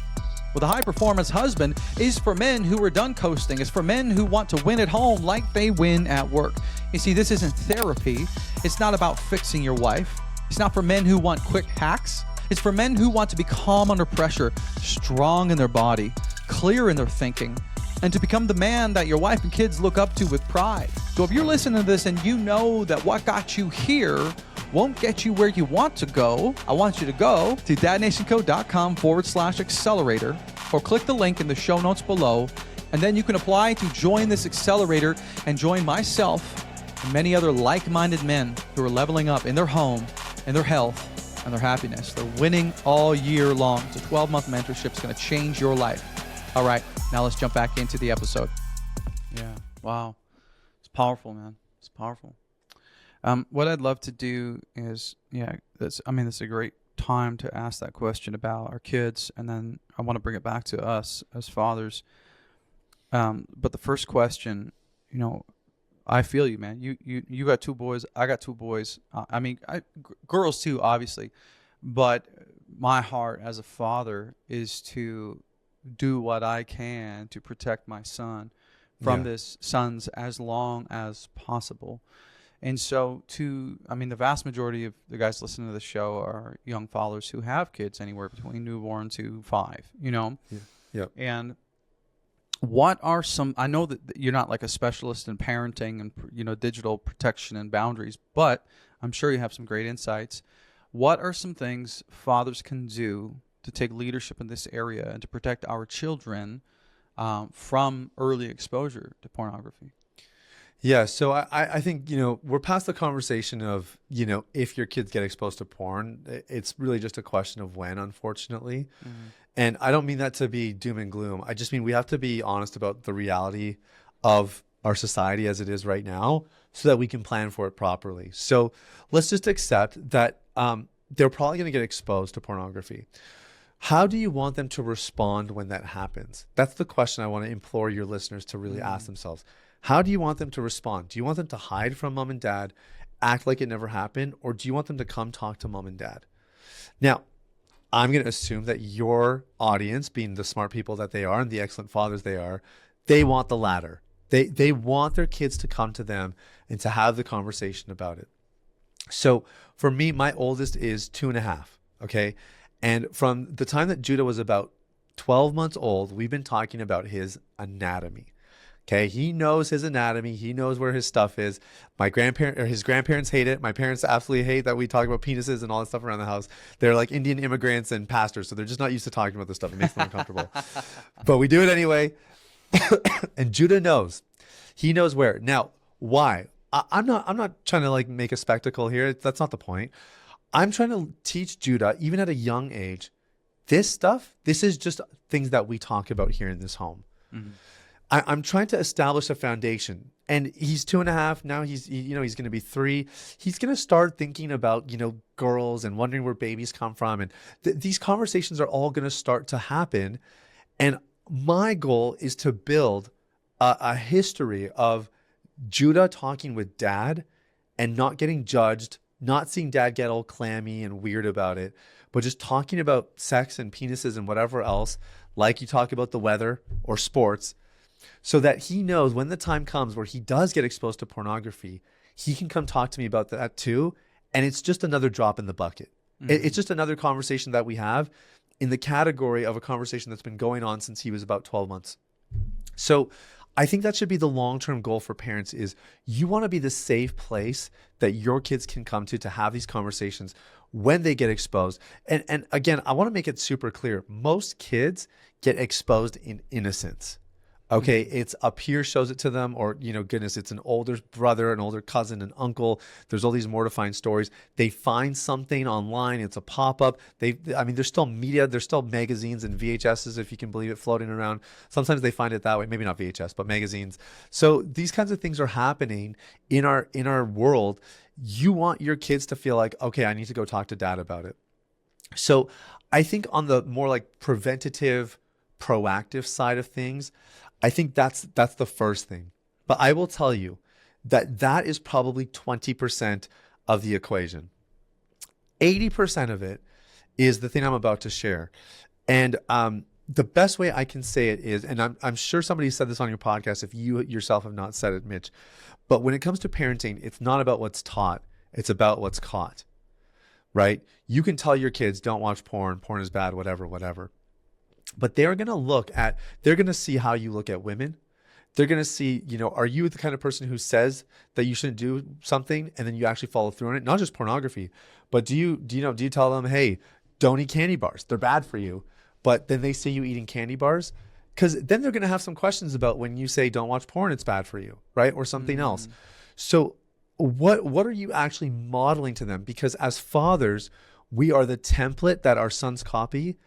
Well, the high-performance husband is for men who are done coasting. It's for men who want to win at home like they win at work. You see, this isn't therapy. It's not about fixing your wife. It's not for men who want quick hacks. It's for men who want to be calm under pressure, strong in their body, clear in their thinking, and to become the man that your wife and kids look up to with pride. So if you're listening to this and you know that what got you here won't get you where you want to go, I want you to go to dadnationco.com/accelerator or click the link in the show notes below, and then you can apply to join this accelerator and join myself and many other like-minded men who are leveling up in their home, in their health, and their happiness. They're winning all year long. It's a 12-month mentorship. It's going to change your life. All right, now let's jump back into the episode. Yeah, wow. It's powerful, man. It's powerful. What I'd love to do is, this is a great time to ask that question about our kids, and then I want to bring it back to us as fathers. But the first question, I feel you, man. You got two boys. I got two boys. Girls too, obviously. But my heart as a father is to do what I can to protect my son from this sons as long as possible. And so the vast majority of the guys listening to the show are young fathers who have kids anywhere between newborn to 5, Yeah. And what are some, I know that you're not like a specialist in parenting and, digital protection and boundaries, but I'm sure you have some great insights. What are some things fathers can do to take leadership in this area and to protect our children from early exposure to pornography? Yeah, so I think, we're past the conversation of, if your kids get exposed to porn. It's really just a question of when, unfortunately. Mm-hmm. And I don't mean that to be doom and gloom. I just mean we have to be honest about the reality of our society as it is right now so that we can plan for it properly. So let's just accept that they're probably going to get exposed to pornography. How do you want them to respond when that happens? That's the question I want to implore your listeners to really ask themselves. How do you want them to respond? Do you want them to hide from mom and dad, act like it never happened, or do you want them to come talk to mom and dad? Now, I'm going to assume that your audience, being the smart people that they are and the excellent fathers they are, they want the latter. They want their kids to come to them and to have the conversation about it. So for me, my oldest is 2.5, okay? And from the time that Judah was about 12 months old, we've been talking about his anatomy. Okay, he knows his anatomy. He knows where his stuff is. His grandparents hate it. My parents absolutely hate that we talk about penises and all that stuff around the house. They're like Indian immigrants and pastors, so they're just not used to talking about this stuff. It makes them uncomfortable. But we do it anyway. And Judah knows. He knows where. Now, why? I'm not trying to like make a spectacle here. That's not the point. I'm trying to teach Judah, even at a young age, this is just things that we talk about here in this home. Mm-hmm. I'm trying to establish a foundation, and he's 2.5 now. He's going to be 3. He's going to start thinking about, girls and wondering where babies come from. And these conversations are all going to start to happen. And my goal is to build a history of Judah talking with dad and not getting judged, not seeing dad get all clammy and weird about it, but just talking about sex and penises and whatever else, like you talk about the weather or sports, so that he knows when the time comes where he does get exposed to pornography, he can come talk to me about that too. And it's just another drop in the bucket. Mm-hmm. It's just another conversation that we have in the category of a conversation that's been going on since he was about 12 months. So I think that should be the long-term goal for parents is you want to be the safe place that your kids can come to have these conversations when they get exposed. And again, I want to make it super clear. Most kids get exposed in innocence. Okay, it's a peer shows it to them, or, goodness, it's an older brother, an older cousin, an uncle. There's all these mortifying stories. They find something online. It's a pop-up. There's still media. There's still magazines and VHSs, if you can believe it, floating around. Sometimes they find it that way. Maybe not VHS, but magazines. So these kinds of things are happening in our world. You want your kids to feel like, okay, I need to go talk to dad about it. So I think on the more like preventative, proactive side of things, I think that's the first thing. But I will tell you that is probably 20% of the equation. 80% of it is the thing I'm about to share. And the best way I can say it is, and I'm sure somebody said this on your podcast if you yourself have not said it, Mitch, but when it comes to parenting, it's not about what's taught. It's about what's caught, right? You can tell your kids, don't watch porn. Porn is bad, whatever. But they're going to see how you look at women. They're going to see, are you the kind of person who says that you shouldn't do something and then you actually follow through on it? Not just pornography, but do you tell them, hey, don't eat candy bars. They're bad for you. But then they see you eating candy bars, because then they're going to have some questions about when you say don't watch porn, it's bad for you, right? Or something else. So what are you actually modeling to them? Because as fathers, we are the template that our sons copy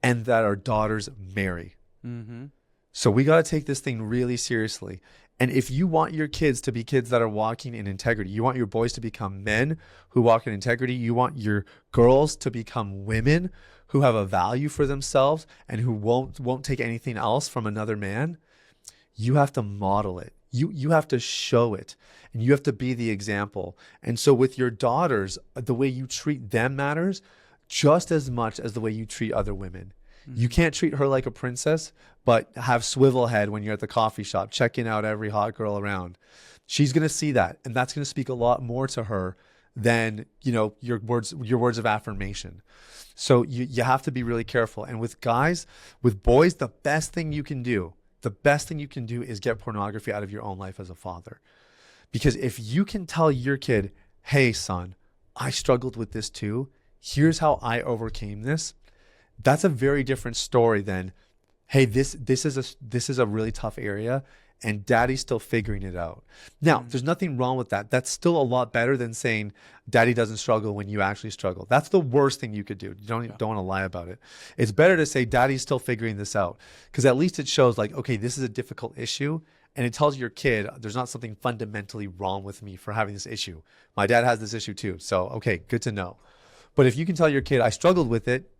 and that our daughters marry. Mm-hmm. So we got to take this thing really seriously. And if you want your kids to be kids that are walking in integrity, you want your boys to become men who walk in integrity, you want your girls to become women who have a value for themselves and who won't take anything else from another man, you have to model it. You have to show it, and you have to be the example. And so with your daughters, the way you treat them matters just as much as the way you treat other women. You can't treat her like a princess, but have swivel head when you're at the coffee shop, checking out every hot girl around. She's going to see that, and that's going to speak a lot more to her than, your words of affirmation. So you have to be really careful. And with guys, with boys, the best thing you can do is get pornography out of your own life as a father. Because if you can tell your kid, hey, son, I struggled with this too. Here's how I overcame this. That's a very different story than, hey, this is a really tough area and daddy's still figuring it out. Now, there's nothing wrong with that. That's still a lot better than saying daddy doesn't struggle when you actually struggle. That's the worst thing you could do. You don't want to lie about it. It's better to say daddy's still figuring this out, because at least it shows like, okay, this is a difficult issue, and it tells your kid there's not something fundamentally wrong with me for having this issue. My dad has this issue too. So, okay, good to know. But if you can tell your kid, I struggled with it,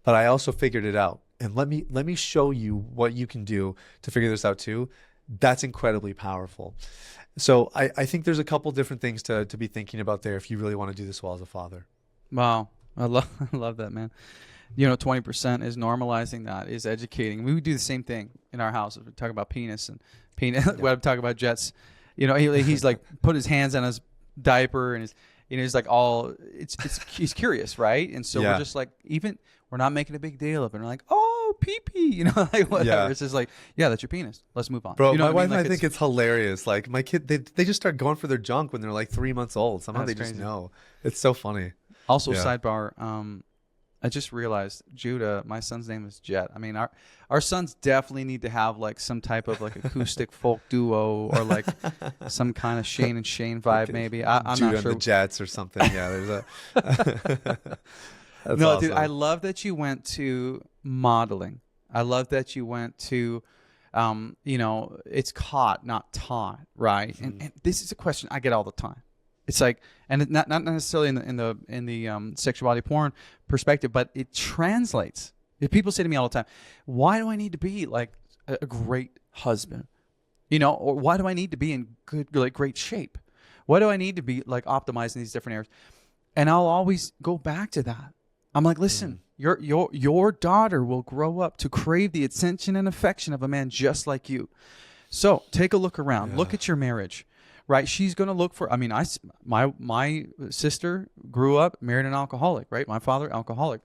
but I also figured it out, and let me show you what you can do to figure this out too, that's incredibly powerful. So I think there's a couple different things to be thinking about there if you really want to do this well as a father. Wow. I love that, man. 20% is normalizing that, is educating. We would do the same thing in our house. We talk about penis and penis. When I'm talking about jets, he's like put his hands on his diaper and he's like he's curious, right? And so we're just like, we're not making a big deal of it. We're like, oh, pee-pee, like whatever. Yeah. It's just like, yeah, that's your penis. Let's move on. Bro, my wife and I think it's hilarious. Like my kid, they just start going for their junk when they're like 3 months old. Somehow they just know. It's so funny. Also, sidebar, I just realized Judah, my son's name is Jet. I mean, our sons definitely need to have like some type of like acoustic folk duo or like some kind of Shane and Shane vibe, maybe. I'm Judah not sure. And the Jets or something. Yeah, there's a. No, awesome. Dude, I love that you went to modeling. I love that you went to, it's caught, not taught, right? Mm-hmm. And this is a question I get all the time. It's like, and it, not necessarily in the sexuality porn perspective, but it translates. If people say to me all the time, "Why do I need to be like a great husband?" Or why do I need to be in great shape? Why do I need to be like optimizing these different areas? And I'll always go back to that. I'm like, listen, your daughter will grow up to crave the attention and affection of a man just like you. So take a look around. Yeah. Look at your marriage, right? She's going to look for, my sister grew up, married an alcoholic, right? My father, alcoholic.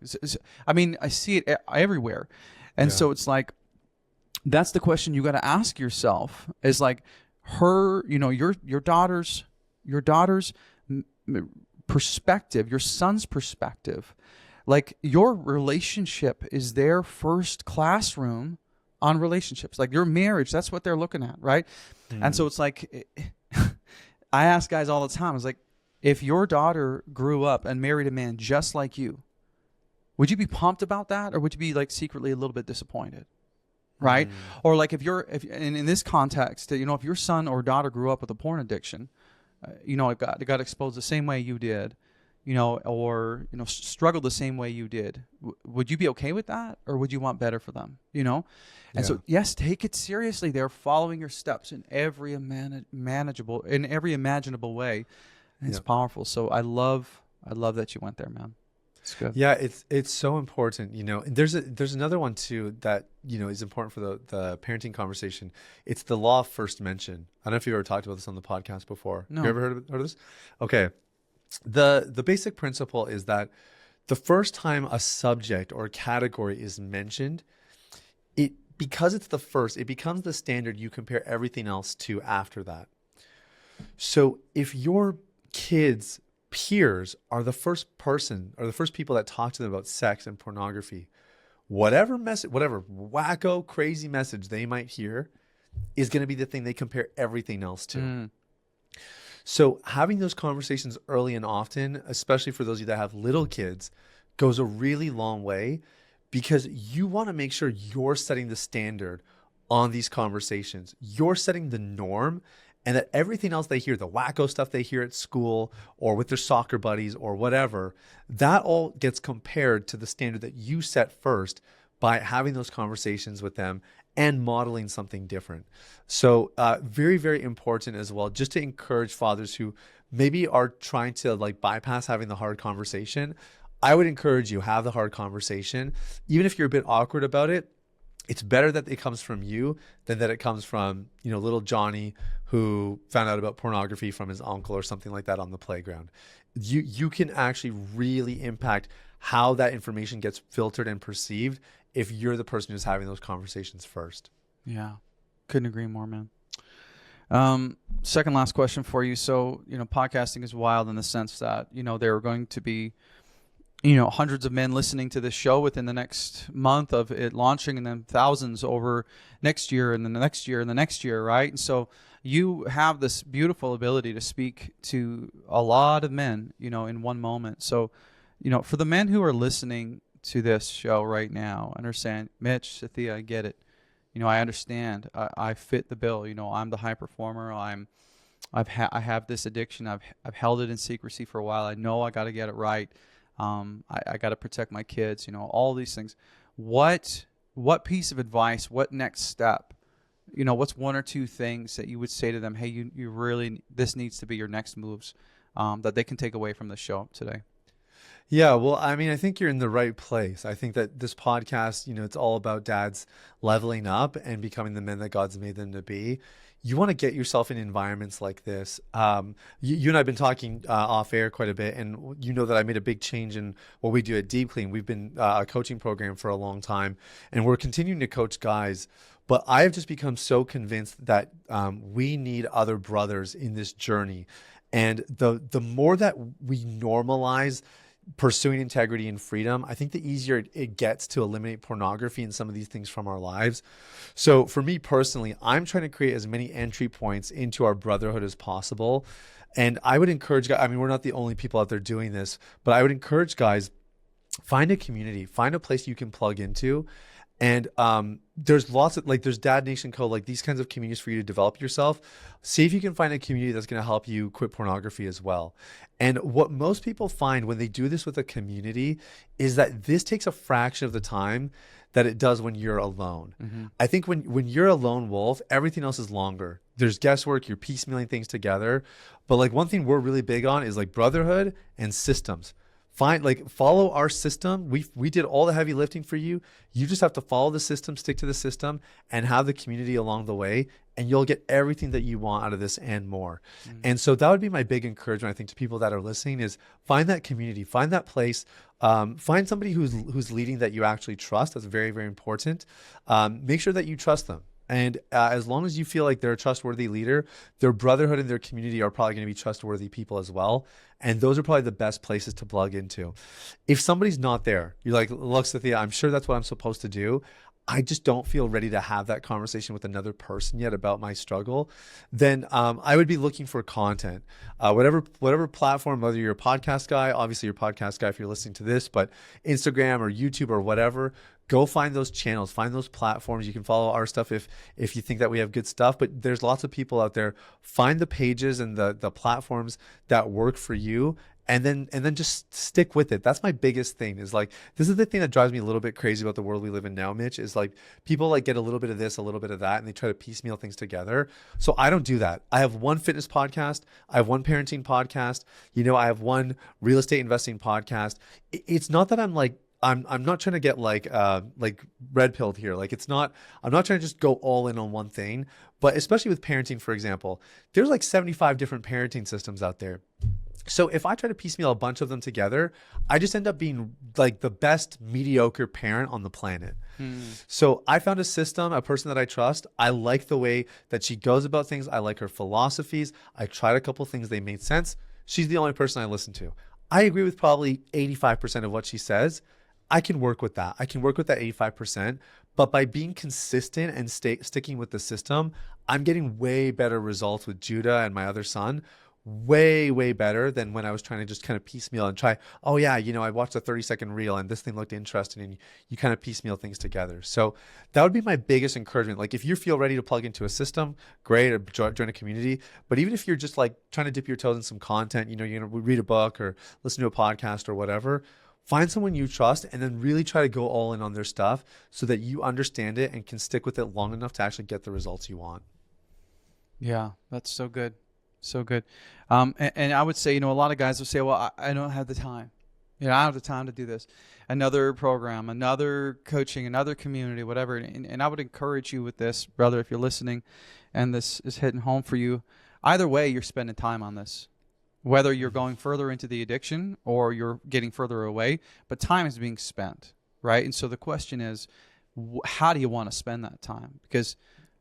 I see it everywhere. And so it's like, that's the question you got to ask yourself is like her, your daughter's perspective, your son's perspective. Like your relationship is their first classroom on relationships. Like your marriage, that's what they're looking at, right? And so it's like, I ask guys all the time, it's like, if your daughter grew up and married a man just like you, would you be pumped about that? Or would you be like secretly a little bit disappointed? Right? Or like if in this context, if your son or daughter grew up with a porn addiction, it got exposed the same way you did, or struggled the same way you did. Would you be okay with that, or would you want better for them? And so yes, take it seriously. They're following your steps in every imaginable way. And it's powerful. So I love that you went there, man. It's good. Yeah, it's so important. There's another one too that is important for the parenting conversation. It's the law of first mention. I don't know if you've ever talked about this on the podcast before. No. You ever heard of this? Okay. The basic principle is that the first time a subject or a category is mentioned, because it's the first, it becomes the standard you compare everything else to after that. So if your kids' peers are the first person or the first people that talk to them about sex and pornography, whatever wacko, crazy message they might hear is going to be the thing they compare everything else to. So having those conversations early and often, especially for those of you that have little kids, goes a really long way, because you want to make sure you're setting the standard on these conversations. You're setting the norm, and that everything else they hear, the wacko stuff they hear at school or with their soccer buddies or whatever, that all gets compared to the standard that you set first by having those conversations with them and modeling something different. So very, very important as well, just to encourage fathers who maybe are trying to like bypass having the hard conversation. I would encourage you, have the hard conversation. Even if you're a bit awkward about it, it's better that it comes from you than that it comes from, little Johnny who found out about pornography from his uncle or something like that on the playground. You can actually really impact how that information gets filtered and perceived if you're the person who's having those conversations first. Yeah. Couldn't agree more, man. Second last question for you. So, podcasting is wild in the sense that, there are going to be, hundreds of men listening to this show within the next month of it launching, and then thousands over next year and then the next year and the next year, right? And so you have this beautiful ability to speak to a lot of men, in one moment. So, for the men who are listening to this show right now, understand, Mitch, Sathiya, I get it. I understand. I fit the bill. I'm the high performer. I have this addiction. I've held it in secrecy for a while. I know I got to get it right. I got to protect my kids. All these things. What piece of advice? What next step? What's one or two things that you would say to them? Hey, you really, this needs to be your next moves that they can take away from the show today. Yeah, well, I think you're in the right place. I think that this podcast, it's all about dads leveling up and becoming the men that God's made them to be. You want to get yourself in environments like this. You and I have been talking off air quite a bit, and you know that I made a big change in what we do at DeepClean. We've been a coaching program for a long time, and we're continuing to coach guys. But I have just become so convinced that we need other brothers in this journey. And the more that we normalize pursuing integrity and freedom, I think the easier it gets to eliminate pornography and some of these things from our lives. So for me personally, I'm trying to create as many entry points into our brotherhood as possible. And I would encourage guys, we're not the only people out there doing this, but I would encourage guys, find a community, find a place you can plug into. And there's lots of, there's Dad Nation Co., these kinds of communities for you to develop yourself. See if you can find a community that's going to help you quit pornography as well. And what most people find when they do this with a community is that this takes a fraction of the time that it does when you're alone. Mm-hmm. I think when you're a lone wolf, everything else is longer. There's guesswork, you're piecemealing things together. But one thing we're really big on is brotherhood and systems. Follow our system. We did all the heavy lifting for you. You just have to follow the system, stick to the system, and have the community along the way, and you'll get everything that you want out of this and more. Mm-hmm. And so that would be my big encouragement, I think, to people that are listening is find that community, find that place, find somebody who's leading that you actually trust. That's very, very important. Make sure that you trust them. And as long as you feel like they're a trustworthy leader, their brotherhood and their community are probably going to be trustworthy people as well. And those are probably the best places to plug into. If somebody's not there, you're like, look, Sathiya, I'm sure that's what I'm supposed to do. I just don't feel ready to have that conversation with another person yet about my struggle, then I would be looking for content. Whatever platform, whether you're a podcast guy, obviously you're a podcast guy if you're listening to this, but Instagram or YouTube or whatever, go find those channels, find those platforms. You can follow our stuff if you think that we have good stuff, but there's lots of people out there. Find the pages and the platforms that work for you. And then just stick with it. That's my biggest thing is this is the thing that drives me a little bit crazy about the world we live in now, Mitch, is people get a little bit of this, a little bit of that, and they try to piecemeal things together. So I don't do that. I have one fitness podcast. I have one parenting podcast. I have one real estate investing podcast. It's not that I'm not trying to get red pilled here. I'm not trying to just go all in on one thing, but especially with parenting, for example, there's 75 different parenting systems out there. So if I try to piecemeal a bunch of them together, I just end up being the best mediocre parent on the planet. So I found a system, a person that I trust. I like the way that she goes about things. I like her philosophies. I tried a couple things. They made sense. She's the only person I listen to. I agree with probably 85% of what she says. I can work with that. I can work with that 85%. But by being consistent and sticking with the system, I'm getting way better results with Judah and my other son, way, way better than when I was trying to just kind of piecemeal and try, oh yeah, I watched a 30-second reel and this thing looked interesting, and you kind of piecemeal things together. So that would be my biggest encouragement. Like if you feel ready to plug into a system, great, or join a community. But even if you're just like trying to dip your toes in some content, you're going to read a book or listen to a podcast or whatever, find someone you trust and then really try to go all in on their stuff so that you understand it and can stick with it long enough to actually get the results you want. Yeah, that's so good. So good. And I would say, a lot of guys will say, well, I don't have the time. I don't have the time to do this. Another program, another coaching, another community, whatever. And I would encourage you with this, brother, if you're listening and this is hitting home for you, either way, you're spending time on this. Whether you're going further into the addiction or you're getting further away, but time is being spent, right? And so the question is, how do you want to spend that time? Because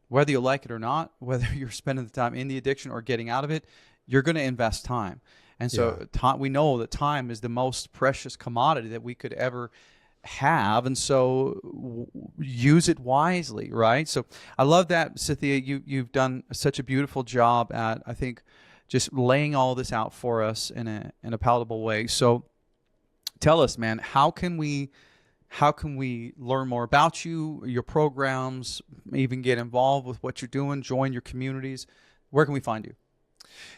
whether you like it or not, whether you're spending the time in the addiction or getting out of it, you're going to invest time. And so we know that time is the most precious commodity that we could ever have. And so use it wisely, right? So I love that, Sathiya. You've done such a beautiful job at, I think, just laying all this out for us in a palatable way. So tell us, man, how can we learn more about you, your programs, even get involved with what you're doing, join your communities? Where can we find you?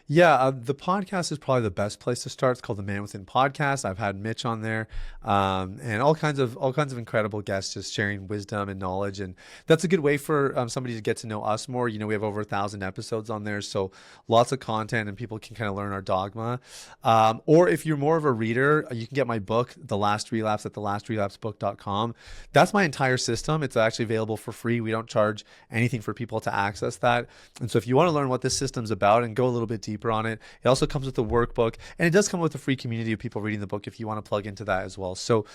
Yeah, the podcast is probably the best place to start. It's called the Man Within Podcast. I've had Mitch on there, and all kinds of incredible guests just sharing wisdom and knowledge, and that's a good way for somebody to get to know us more. We have over 1,000 episodes on there, so lots of content, and people can kind of learn our dogma. Or if you're more of a reader, you can get my book, The Last Relapse, at thelast-relapsebook.com. That's my entire system. It's actually available for free. We don't charge anything for people to access that, and so if you want to learn what this system's about and go a little bit deeper on it, it also comes with a workbook, and it does come with a free community of people reading the book if you want to plug into that as well. So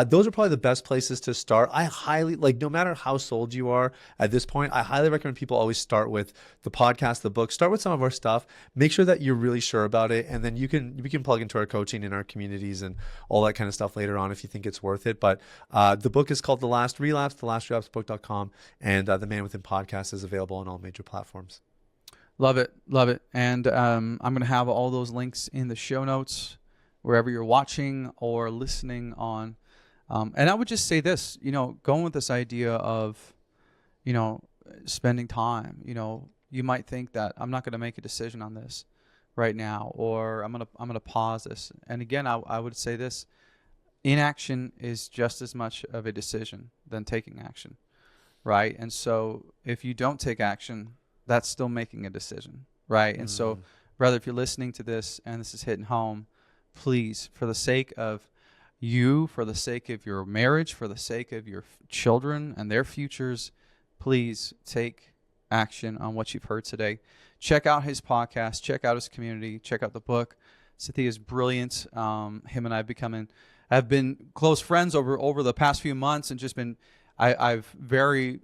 those are probably the best places to start. I highly, no matter how sold you are at this point, I highly recommend people always start with the podcast, the book, start with some of our stuff, make sure that you're really sure about it, and then we can plug into our coaching in our communities and all that kind of stuff later on if you think it's worth it. But the book is called The Last Relapse, thelast-relapsebook.com, and the Man Within Podcast is available on all major platforms. Love it. Love it. And I'm going to have all those links in the show notes, wherever you're watching or listening on. And I would just say this, going with this idea of, spending time, you might think that I'm not going to make a decision on this right now, or I'm going to pause this. And again, I would say this, inaction is just as much of a decision than taking action, right? And so if you don't take action, that's still making a decision, right? And so, brother, if you're listening to this and this is hitting home, please, for the sake of you, for the sake of your marriage, for the sake of your children and their futures, please take action on what you've heard today. Check out his podcast, check out his community, check out the book. Sathiya is brilliant. Him and I have been close friends over the past few months, and just been, I've very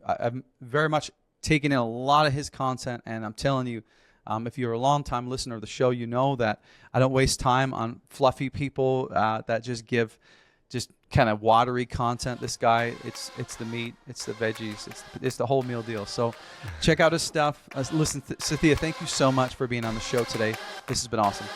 much taking in a lot of his content, and I'm telling you, if you're a long-time listener of the show, you know that I don't waste time on fluffy people that just give just kind of watery content. This guy, it's the meat, it's the veggies, it's the whole meal deal. So check out his stuff. Listen, Sathiya, thank you so much for being on the show today. This has been awesome.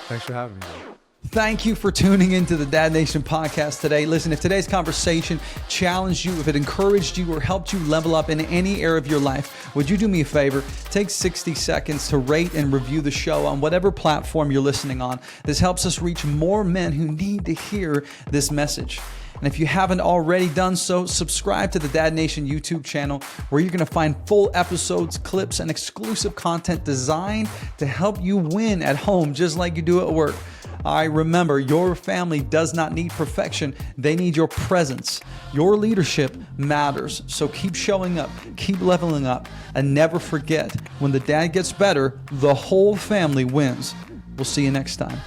Thanks for having me, man. Thank you for tuning into the Dad Nation podcast today. Listen, if today's conversation challenged you, if it encouraged you or helped you level up in any area of your life, would you do me a favor? Take 60 seconds to rate and review the show on whatever platform you're listening on. This helps us reach more men who need to hear this message. And if you haven't already done so, subscribe to the Dad Nation YouTube channel, where you're going to find full episodes, clips, and exclusive content designed to help you win at home just like you do at work. Remember, your family does not need perfection. They need your presence. Your leadership matters. So keep showing up, keep leveling up, and never forget, when the dad gets better, the whole family wins. We'll see you next time.